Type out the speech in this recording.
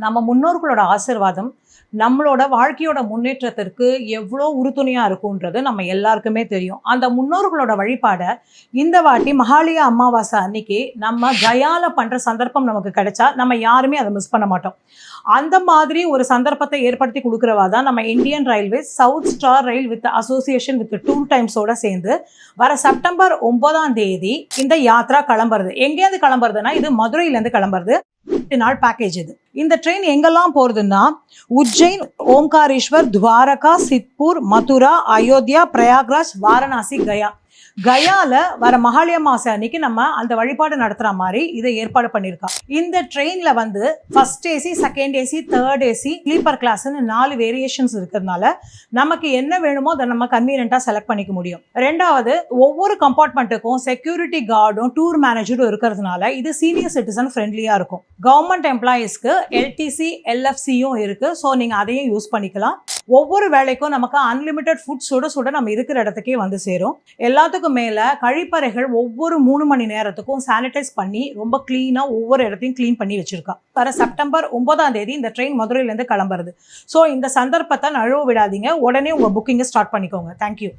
நம்ம முன்னோர்களோட ஆசீர்வாதம் நம்மளோட வாழ்க்கையோட முன்னேற்றத்திற்கு எவ்வளோ உறுதுணையா இருக்குன்றது நம்ம எல்லாருக்குமே தெரியும். அந்த முன்னோர்களோட வழிபாடை இந்த வாட்டி மகாலய அமாவாசை அன்னைக்கு நம்ம கயால பண்ற சந்தர்ப்பம் நமக்கு கிடைச்சா நம்ம யாருமே அதை மிஸ் பண்ண மாட்டோம். அந்த மாதிரி ஒரு சந்தர்ப்பத்தை ஏற்படுத்தி கொடுக்குறவா தான் நம்ம Indian railways south star rail with association with tour டைம்ஸோட சேர்ந்து வர செப்டம்பர் 9 இந்த யாத்ரா கிளம்புறது. எங்கேருந்து கிளம்புறதுன்னா இது மதுரையிலேருந்து கிளம்புறது. 8 நாள் பேக்கேஜ் இது. இந்த ட்ரெயின் எங்கெல்லாம் போறதுன்னா உஜ்ஜைன், ஓம்காரேஸ்வர், துவாரகா, சித்பூர், மதுரா, அயோத்தியா, பிரயாக்ராஜ், வாரணாசி, கயா. கயால வர மகாலய அமாவாசை அன்னைக்கு நம்ம அந்த வழிபாடு நடத்துற மாதிரி இதை ஏற்பாடு பண்ணியிருக்கோம். இந்த ட்ரெயின்ல வந்து first AC, second AC, third AC, sleeper கிளாஸ்ன்னு 4 வேரியேஷன்ஸ் இருக்கிறதுனால நமக்கு என்ன வேணுமோ அதை நம்ம கன்வீனியன்ட்டா செலக்ட் பண்ணிக்க முடியும். ரெண்டாவது, ஒவ்வொரு கம்பார்ட்மெண்ட்டுக்கும் செக்யூரிட்டி கார்டும் டூர் மேனேஜரும் இருக்கிறதுனால இது சீனியர் சிட்டிசன் ஃப்ரெண்ட்லியா இருக்கும். கவர்மெண்ட் எம்ப்ளாயீஸ்க்கு எல்டிசி, எல்எஃப்சியும் இருக்கு. ஸோ நீங்க அதையும் யூஸ் பண்ணிக்கலாம். ஒவ்வொரு வேலைக்கும் நமக்கு அன்லிமிட்டட் ஃபுட் சுட சுட நம்ம இருக்கிற இடத்துக்கே வந்து சேரும். எல்லாத்துக்கும் மேல கழிப்பறைகள் ஒவ்வொரு 3 மணி நேரத்துக்கும் சானிடைஸ் பண்ணி ரொம்ப கிளீனா ஒவ்வொரு இடத்தையும் கிளீன் பண்ணி வச்சிருக்கா. வர செப்டம்பர் 9 இந்த ட்ரெயின் மதுரையிலேருந்து கிளம்புறது. ஸோ இந்த சந்தர்ப்பத்தை நழுவ விடாதீங்க. உடனே உங்க புக்கிங்கை ஸ்டார்ட் பண்ணிக்கோங்க. தேங்க்யூ.